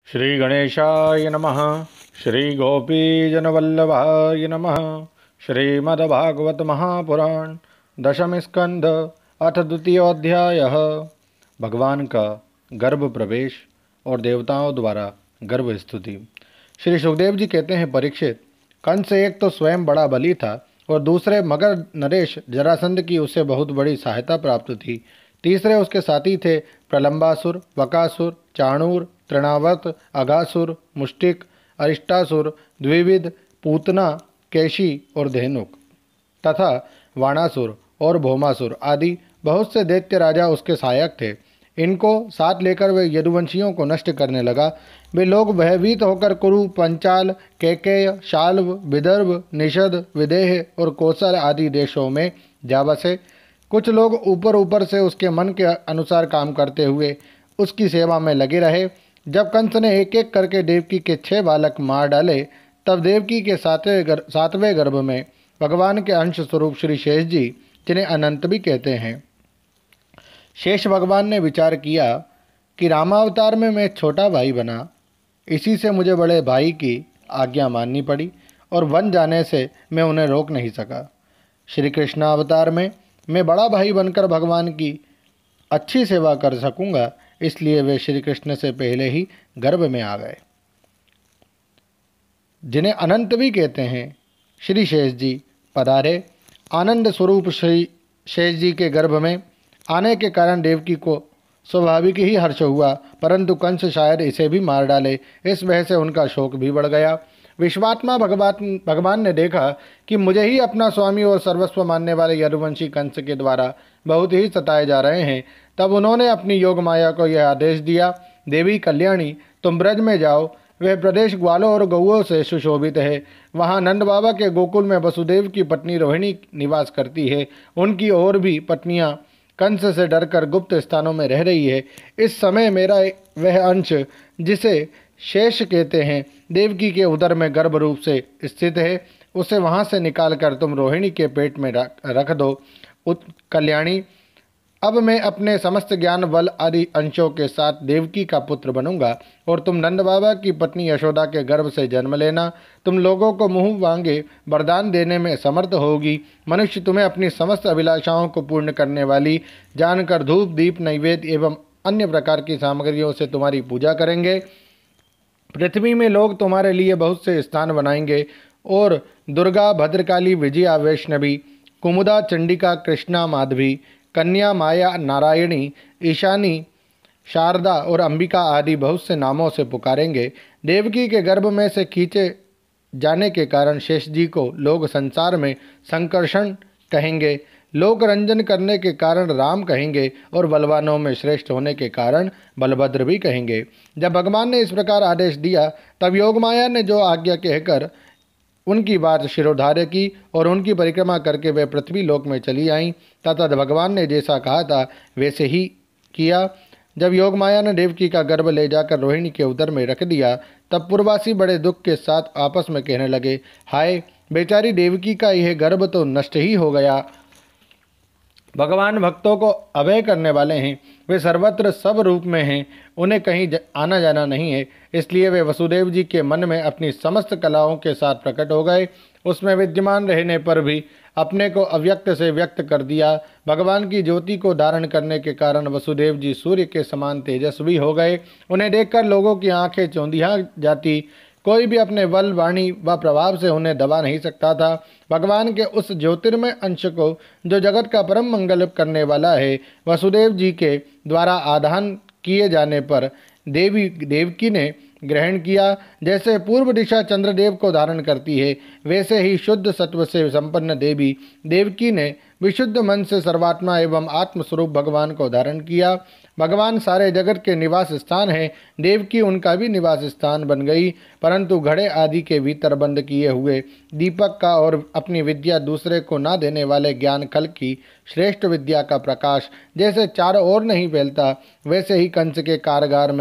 श्री गणेशाय नमः। श्री गोपीजनवल्लभाय नमः। श्रीमद्भागवत महापुराण दशम स्कंध अथ द्वितीयोऽध्यायः। भगवान का गर्भ प्रवेश और देवताओं द्वारा गर्भ स्तुति। श्री सुखदेव जी कहते हैं, परीक्षित, कंस एक तो स्वयं बड़ा बली था और दूसरे मगर नरेश जरासंध की उससे बहुत बड़ी सहायता प्राप्त थी। तीसरे उसके साथी थे प्रलंबासुर, बकासुर, चाणूर, तृणावर्त, अघासुर, मुष्टिक, अरिष्टासुर, द्विविध, पूतना, केशी और धेनुक तथा वाणासुर और भौमासुर आदि बहुत से दैत्य राजा उसके सहायक थे। इनको साथ लेकर वे यदुवंशियों को नष्ट करने लगा। वे लोग भयभीत होकर कुरु, पंचाल, केकेय, शाल्व, विदर्भ, निषद, विदेह और कौशल आदि देशों में जा बसे। कुछ लोग ऊपर ऊपर से उसके मन के अनुसार काम करते हुए उसकी सेवा में लगे रहे। जब कंस ने एक एक करके देवकी के 6 बालक मार डाले, तब देवकी के सातवें गर्भ में भगवान के अंश स्वरूप श्री शेष जी, जिन्हें अनंत भी कहते हैं, शेष भगवान ने विचार किया कि रामावतार में मैं छोटा भाई बना, इसी से मुझे बड़े भाई की आज्ञा माननी पड़ी और वन जाने से मैं उन्हें रोक नहीं सका। श्री कृष्णावतार में मैं बड़ा भाई बनकर भगवान की अच्छी सेवा कर सकूंगा, इसलिए वे श्री कृष्ण से पहले ही गर्भ में आ गए, जिन्हें अनंत भी कहते हैं। श्री शेष जी पधारे। आनंद स्वरूप श्री शेष जी के गर्भ में आने के कारण देवकी को स्वाभाविक ही हर्ष हुआ, परंतु कंस शायद इसे भी मार डाले, इस वजह से उनका शोक भी बढ़ गया। विश्वात्मा भगवान ने देखा कि मुझे ही अपना स्वामी और सर्वस्व मानने वाले यदुवंशी कंस के द्वारा बहुत ही सताए जा रहे हैं। तब उन्होंने अपनी योग माया को यह आदेश दिया, देवी कल्याणी, तुम ब्रज में जाओ। वह प्रदेश ग्वालों और गौओं से सुशोभित है। वहाँ नंद बाबा के गोकुल में वसुदेव की पत्नी रोहिणी निवास करती है। उनकी और भी पत्नियाँ कंस से डरकर गुप्त स्थानों में रह रही है। इस समय मेरा वह अंश, जिसे शेष कहते हैं, देवकी के उदर में गर्भ रूप से स्थित है। उसे वहाँ से निकालकर तुम रोहिणी के पेट में रख दो। कल्याणी, अब मैं अपने समस्त ज्ञान बल आदि अंशों के साथ देवकी का पुत्र बनूंगा और तुम नंद बाबा की पत्नी यशोदा के गर्भ से जन्म लेना। तुम लोगों को मुंह मांगे वरदान देने में समर्थ होगी। मनुष्य तुम्हें अपनी समस्त अभिलाषाओं को पूर्ण करने वाली जानकर धूप, दीप, नैवेद्य एवं अन्य प्रकार की सामग्रियों से तुम्हारी पूजा करेंगे। पृथ्वी में लोग तुम्हारे लिए बहुत से स्थान बनाएंगे और दुर्गा, भद्रकाली, विजया, वैष्णवी, कुमुदा, चंडिका, कृष्णा, माधवी, कन्या, माया, नारायणी, ईशानी, शारदा और अंबिका आदि बहुत से नामों से पुकारेंगे। देवकी के गर्भ में से खींचे जाने के कारण शेष जी को लोग संसार में संकर्षण कहेंगे, लोक रंजन करने के कारण राम कहेंगे और बलवानों में श्रेष्ठ होने के कारण बलभद्र भी कहेंगे। जब भगवान ने इस प्रकार आदेश दिया, तब योगमाया ने जो आज्ञा कहकर उनकी बात शिरोधार्य की और उनकी परिक्रमा करके वे पृथ्वी लोक में चली आईं तथा भगवान ने जैसा कहा था वैसे ही किया। जब योगमाया ने देवकी का गर्भ ले जाकर रोहिणी के उदर में रख दिया, तब पूर्ववासी बड़े दुख के साथ आपस में कहने लगे, हाय, बेचारी देवकी का यह गर्भ तो नष्ट ही हो गया। भगवान भक्तों को अभय करने वाले हैं, वे सर्वत्र सब रूप में हैं, उन्हें कहीं आना जाना नहीं है। इसलिए वे वसुदेव जी के मन में अपनी समस्त कलाओं के साथ प्रकट हो गए। उसमें विद्यमान रहने पर भी अपने को अव्यक्त से व्यक्त कर दिया। भगवान की ज्योति को धारण करने के कारण वसुदेव जी सूर्य के समान तेजस्वी हो गए। उन्हें देखकर लोगों की आंखें चौंधिया जाती। कोई भी अपने बल, वाणी व प्रभाव से उन्हें दबा नहीं सकता था। भगवान के उस ज्योतिर्मय अंश को, जो जगत का परम मंगल करने वाला है, वसुदेव जी के द्वारा आधान किए जाने पर देवकी ने ग्रहण किया। जैसे पूर्व दिशा चंद्रदेव को धारण करती है, वैसे ही शुद्ध सत्व से संपन्न देवी देवकी ने विशुद्ध मन से सर्वात्मा एवं आत्मस्वरूप भगवान को धारण किया। भगवान सारे जगत के निवास स्थान है। देवकी उनका भी निवास स्थान बन गई, परंतु घड़े आदि के भीतर बंद किए हुए दीपक का और अपनी विद्या दूसरे को ना देने वाले ज्ञान कल की श्रेष्ठ विद्या का प्रकाश जैसे चारों ओर नहीं फैलता, वैसे ही कंस के कारागार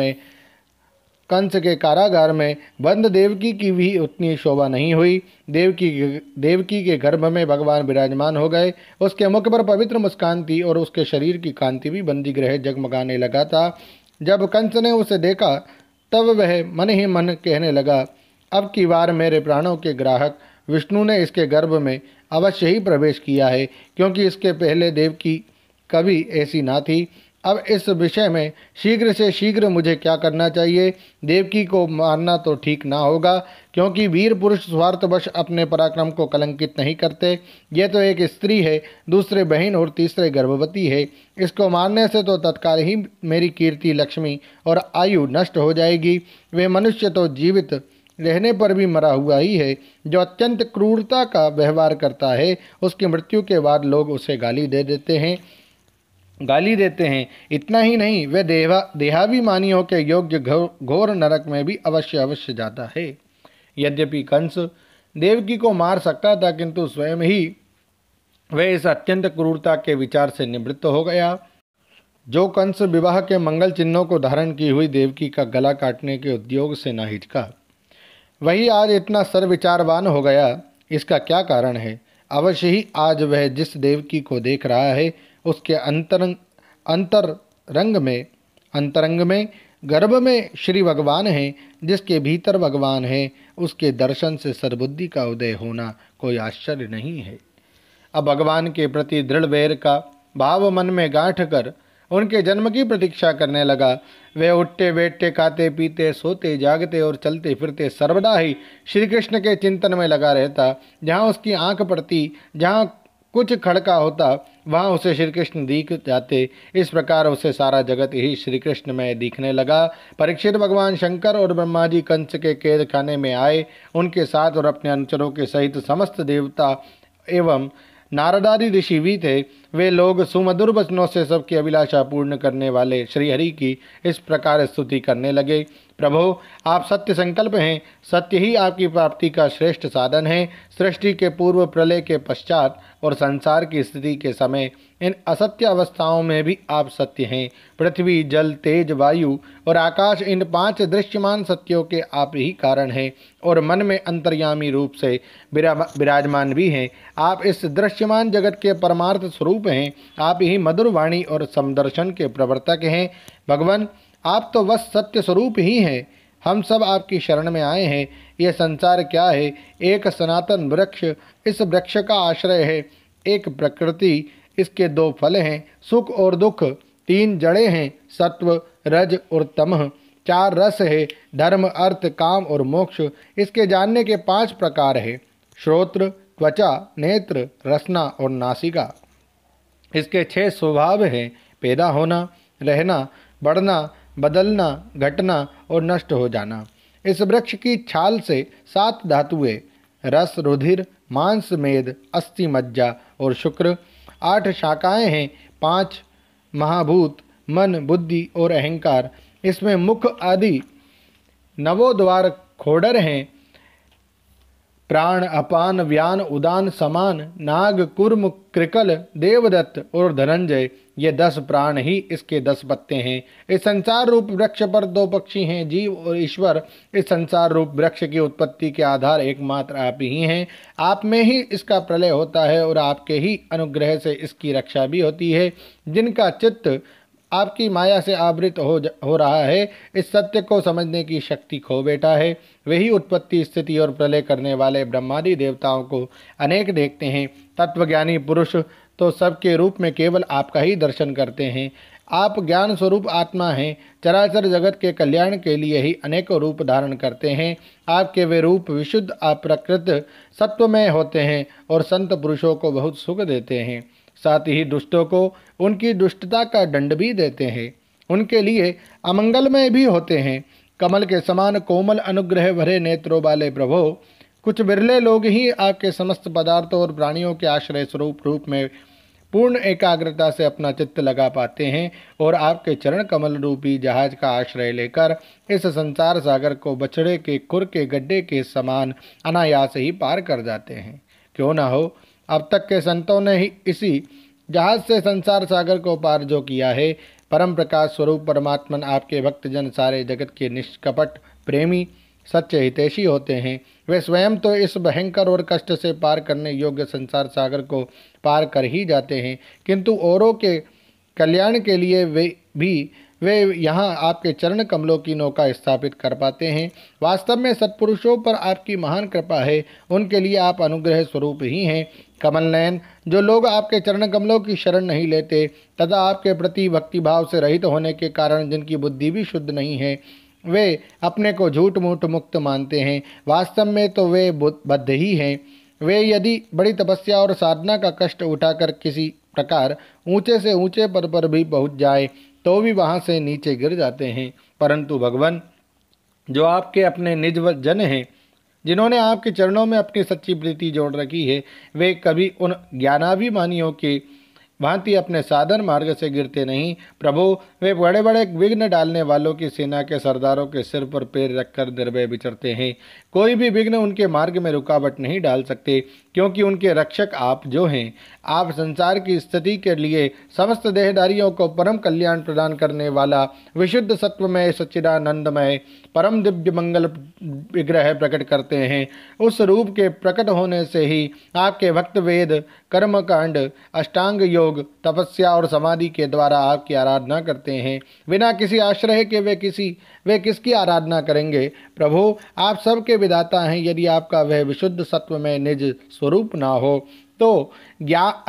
में बंद देवकी की भी उतनी शोभा नहीं हुई। देवकी के गर्भ में भगवान विराजमान हो गए। उसके मुख पर पवित्र मुस्कान थी और उसके शरीर की कांति भी बंदी ग्रह जगमगाने लगा था। जब कंस ने उसे देखा, तब वह मन ही मन कहने लगा, अब की बार मेरे प्राणों के ग्राहक विष्णु ने इसके गर्भ में अवश्य ही प्रवेश किया है, क्योंकि इसके पहले देवकी कभी ऐसी ना थी। अब इस विषय में शीघ्र से शीघ्र मुझे क्या करना चाहिए? देवकी को मारना तो ठीक ना होगा, क्योंकि वीर पुरुष स्वार्थवश अपने पराक्रम को कलंकित नहीं करते। यह तो एक स्त्री है, दूसरे बहन और तीसरे गर्भवती है। इसको मारने से तो तत्काल ही मेरी कीर्ति, लक्ष्मी और आयु नष्ट हो जाएगी। वे मनुष्य तो जीवित रहने पर भी मरा हुआ ही है। जो अत्यंत क्रूरता का व्यवहार करता है, उसकी मृत्यु के बाद लोग उसे गाली देते हैं। इतना ही नहीं, वह देहाभिमानियों के योग्य घोर नरक में भी अवश्य जाता है। यद्यपि कंस देवकी को मार सकता था, किंतु स्वयं ही वह इस अत्यंत क्रूरता के विचार से निवृत्त हो गया। जो कंस विवाह के मंगल चिन्हों को धारण की हुई देवकी का गला काटने के उद्योग से न हिचका, वही आज इतना सर्वविचारवान हो गया। इसका क्या कारण है? अवश्य ही आज वह जिस देवकी को देख रहा है, उसके अंतरंग में गर्भ में श्री भगवान हैं। जिसके भीतर भगवान है, उसके दर्शन से सद्बुद्धि का उदय होना कोई आश्चर्य नहीं है। अब भगवान के प्रति दृढ़ वैर का भाव मन में गांठ कर उनके जन्म की प्रतीक्षा करने लगा। वह उठते बैठते, खाते पीते, सोते जागते और चलते फिरते सर्वदा ही श्री कृष्ण के चिंतन में लगा रहता। जहाँ उसकी आंख पड़ती, जहाँ कुछ खड़का होता, वहाँ उसे श्री कृष्ण दिख जाते। इस प्रकार उसे सारा जगत ही श्री कृष्ण में दिखने लगा। परीक्षित भगवान शंकर और ब्रह्मा जी कंस के कैद खाने में आए। उनके साथ और अपने अनुचरों के सहित समस्त देवता एवं नारदादि ऋषि भी थे। वे लोग सुमधुर वचनों से सबकी अभिलाषा पूर्ण करने वाले श्रीहरि की इस प्रकार स्तुति करने लगे। प्रभो, आप सत्य संकल्प हैं। सत्य ही आपकी प्राप्ति का श्रेष्ठ साधन है। सृष्टि के पूर्व, प्रलय के पश्चात और संसार की स्थिति के समय इन असत्य अवस्थाओं में भी आप सत्य हैं। पृथ्वी, जल, तेज, वायु और आकाश, इन 5 दृश्यमान सत्यों के आप ही कारण हैं और मन में अंतर्यामी रूप से विराजमान भी हैं। आप इस दृश्यमान जगत के परमार्थ स्वरूप हैं। आप ही मधुर वाणी और समदर्शन के प्रवर्तक हैं। भगवान, आप तो बस सत्य स्वरूप ही हैं। हम सब आपकी शरण में आए हैं। यह संसार क्या है? एक सनातन वृक्ष, इस वृक्ष का आश्रय है। एक प्रकृति, इसके 2 फल हैं, सुख और दुख। 3 जड़ें हैं, सत्व, रज और तमः। 4 रस है, धर्म, अर्थ, काम और मोक्ष। इसके जानने के 5 प्रकार है, श्रोत्र, त्वचा, नेत्र, रसना और नासिका। इसके 6 स्वभाव हैं, पैदा होना, रहना, बढ़ना, बदलना, घटना और नष्ट हो जाना। इस वृक्ष की छाल से 7 धातुएं, रस, रुधिर, मांस, मेद, अस्थि, मज्जा और शुक्र। 8 शाखाएं हैं, 5 महाभूत, मन, बुद्धि और अहंकार। इसमें मुख आदि 9 द्वार खोडर हैं, प्राण, अपान, व्यान, उदान, समान, नाग, कुर्म, कृकल, देवदत्त और धनंजय। ये 10 प्राण ही इसके 10 पत्ते हैं। इस संसार रूप वृक्ष पर 2 पक्षी हैं, जीव और ईश्वर। इस संसार रूप वृक्ष की उत्पत्ति के आधार एकमात्र आप ही हैं। आप में ही इसका प्रलय होता है और आपके ही अनुग्रह से इसकी रक्षा भी होती है। जिनका चित्त आपकी माया से आवृत हो रहा है, इस सत्य को समझने की शक्ति खो बैठा है। वही उत्पत्ति, स्थिति और प्रलय करने वाले ब्रह्मादि देवताओं को अनेक देखते हैं। तत्वज्ञानी पुरुष तो सबके रूप में केवल आपका ही दर्शन करते हैं। आप ज्ञान स्वरूप आत्मा हैं। चराचर जगत के कल्याण के लिए ही अनेकों रूप धारण करते हैं। आपके वे रूप विशुद्ध, अप्रकृत, सत्वमय होते हैं और संत पुरुषों को बहुत सुख देते हैं। साथ ही दुष्टों को उनकी दुष्टता का दंड भी देते हैं। उनके लिए अमंगलमय भी होते हैं। कमल के समान कोमल अनुग्रह भरे नेत्रों वाले प्रभो, कुछ बिरले लोग ही आपके समस्त पदार्थों और प्राणियों के आश्रय स्वरूप रूप में पूर्ण एकाग्रता से अपना चित्त लगा पाते हैं और आपके चरण कमल रूपी जहाज का आश्रय लेकर इस संसार सागर को बछड़े के खुर के गड्ढे के समान अनायास ही पार कर जाते हैं। क्यों ना हो, अब तक के संतों ने ही इसी जहाज से संसार सागर को पार जो किया है। परम प्रकाश स्वरूप परमात्मन आपके भक्तजन सारे जगत के निष्कपट, प्रेमी, सच्चे हितैषी होते हैं। वे स्वयं तो इस भयंकर और कष्ट से पार करने योग्य संसार सागर को पार कर ही जाते हैं, किंतु औरों के कल्याण के लिए वे यहाँ आपके चरण कमलों की नौका स्थापित कर पाते हैं। वास्तव में सत्पुरुषों पर आपकी महान कृपा है, उनके लिए आप अनुग्रह स्वरूप ही हैं। कमल नयन, जो लोग आपके चरण कमलों की शरण नहीं लेते तथा आपके प्रति भक्तिभाव से रहित होने के कारण जिनकी बुद्धि भी शुद्ध नहीं है, वे अपने को झूठ मूठ मुक्त मानते हैं, वास्तव में तो वे बद्ध ही हैं। वे यदि बड़ी तपस्या और साधना का कष्ट उठाकर किसी प्रकार ऊंचे से ऊंचे पद पर भी पहुंच जाए तो भी वहां से नीचे गिर जाते हैं। परंतु भगवान, जो आपके अपने निज जन हैं, जिन्होंने आपके चरणों में अपनी सच्ची प्रीति जोड़ रखी है, वे कभी उन ज्ञानाभिमानियों की भांति अपने साधन मार्ग से गिरते नहीं। प्रभु, वे बड़े बड़े विघ्न डालने वालों की सेना के सरदारों के सिर पर पैर रखकर निर्भय विचरते हैं। कोई भी विघ्न उनके मार्ग में रुकावट नहीं डाल सकते, क्योंकि उनके रक्षक आप जो हैं। आप संसार की स्थिति के लिए समस्त देहधारियों को परम कल्याण प्रदान करने वाला विशुद्ध सत्वमय सच्चिदानंदमय परम दिव्य मंगल विग्रह प्रकट करते हैं। उस रूप के प्रकट होने से ही आपके भक्त वेद, कर्मकांड, अष्टांग योग, तपस्या और समाधि के द्वारा आपकी आराधना करते हैं। बिना किसी आश्रय के वे किसकी आराधना करेंगे? प्रभु, आप सबके विधाता हैं। यदि आपका वह विशुद्ध सत्व में निज स्वरूप ना हो तो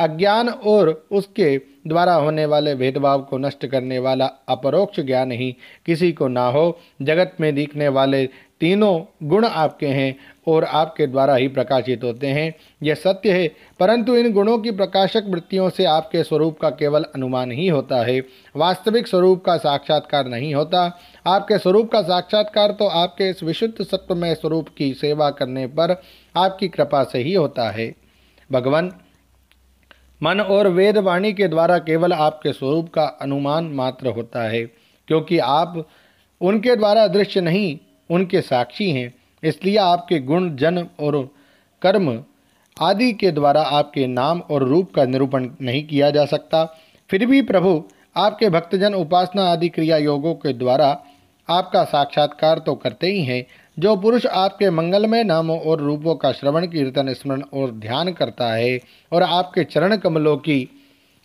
अज्ञान और उसके द्वारा होने वाले भेदभाव को नष्ट करने वाला अपरोक्ष ज्ञान ही किसी को ना हो। जगत में दिखने वाले तीनों गुण आपके हैं और आपके द्वारा ही प्रकाशित होते हैं, यह सत्य है। परंतु इन गुणों की प्रकाशक वृत्तियों से आपके स्वरूप का केवल अनुमान ही होता है, वास्तविक स्वरूप का साक्षात्कार नहीं होता। आपके स्वरूप का साक्षात्कार तो आपके इस विशुद्ध सत्वमय स्वरूप की सेवा करने पर आपकी कृपा से ही होता है। भगवान, मन और वेद वाणी के द्वारा केवल आपके स्वरूप का अनुमान मात्र होता है, क्योंकि आप उनके द्वारा दृश्य नहीं, उनके साक्षी हैं। इसलिए आपके गुण, जन और कर्म आदि के द्वारा आपके नाम और रूप का निरूपण नहीं किया जा सकता। फिर भी प्रभु, आपके भक्तजन उपासना आदि क्रिया योगों के द्वारा आपका साक्षात्कार तो करते ही हैं। जो पुरुष आपके मंगलमय नामों और रूपों का श्रवण, कीर्तन, स्मरण और ध्यान करता है और आपके चरण कमलों की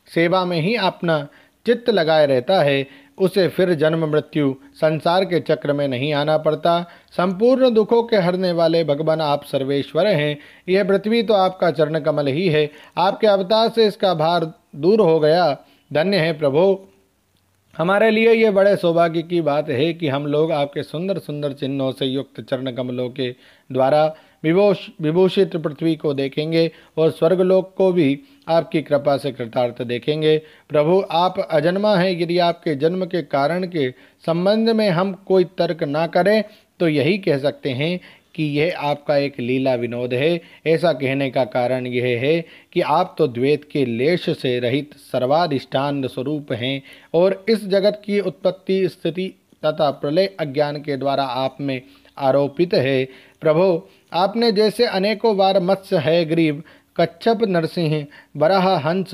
सेवा में ही अपना चित्त लगाए रहता है, उसे फिर जन्म मृत्यु संसार के चक्र में नहीं आना पड़ता। संपूर्ण दुखों के हरने वाले भगवान, आप सर्वेश्वर हैं। यह पृथ्वी तो आपका चरण कमल ही है। आपके अवतार से इसका भार दूर हो गया। धन्य है प्रभु। हमारे लिए ये बड़े सौभाग्य की बात है कि हम लोग आपके सुंदर सुंदर चिन्हों से युक्त चरण कमलों के द्वारा विभूषित पृथ्वी को देखेंगे और स्वर्गलोक को भी आपकी कृपा से कृतार्थ देखेंगे। प्रभु, आप अजन्मा हैं। यदि आपके जन्म के कारण के संबंध में हम कोई तर्क ना करें तो यही कह सकते हैं कि यह आपका एक लीला विनोद है। ऐसा कहने का कारण यह है कि आप तो द्वैत के लेश से रहित सर्वाधिष्ठान स्वरूप हैं और इस जगत की उत्पत्ति, स्थिति तथा प्रलय अज्ञान के द्वारा आप में आरोपित है। प्रभु, आपने जैसे अनेकों बार मत्स्य, हयग्रीव, कच्छप, नरसिंह, बराह, हंस,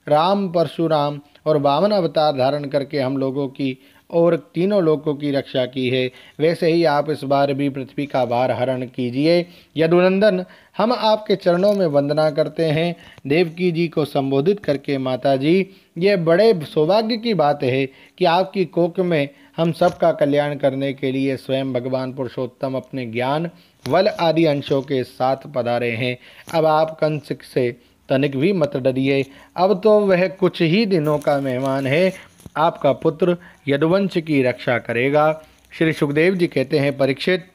राम, परशुराम और वामन अवतार धारण करके हम लोगों की और तीनों लोकों की रक्षा की है, वैसे ही आप इस बार भी पृथ्वी का भार हरण कीजिए। यदुनंदन, हम आपके चरणों में वंदना करते हैं। देवकी जी को संबोधित करके, माता जी, ये बड़े सौभाग्य की बात है कि आपकी कोख में हम सबका कल्याण करने के लिए स्वयं भगवान पुरुषोत्तम अपने ज्ञान, बल आदि अंशों के साथ पधारे हैं। अब आप कंस से तनिक भी मत डरिए। अब तो वह कुछ ही दिनों का मेहमान है। आपका पुत्र यदुवंश की रक्षा करेगा। श्री सुखदेव जी कहते हैं, परीक्षित,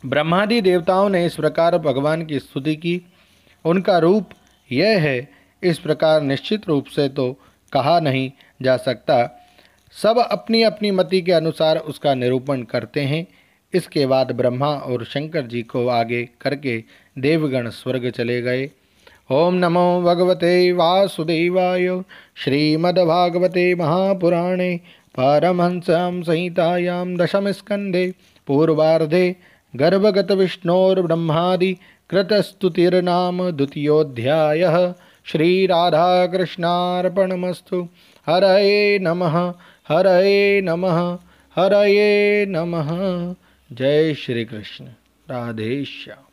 ब्रह्मादि देवताओं ने इस प्रकार भगवान की स्तुति की। उनका रूप यह है, इस प्रकार निश्चित रूप से तो कहा नहीं जा सकता। सब अपनी अपनी मति के अनुसार उसका निरूपण करते हैं। इसके बाद ब्रह्मा और शंकर जी को आगे करके देवगण स्वर्ग चले गए। ओम नमो भगवते वासुदेवाय। श्रीमद्भागवते महापुराणे पारमहंस्यां संहितायां दशम स्कंधे पूर्वार्धे गर्भगत विष्णोर्ब्रह्मादि कृतस्तुतिर्नाम द्वितीयोऽध्यायः। श्रीराधाकृष्णार्पणमस्तु। हरये नमः, हरये नमः, हरये नमः। जय श्री कृष्ण। राधेश्याम।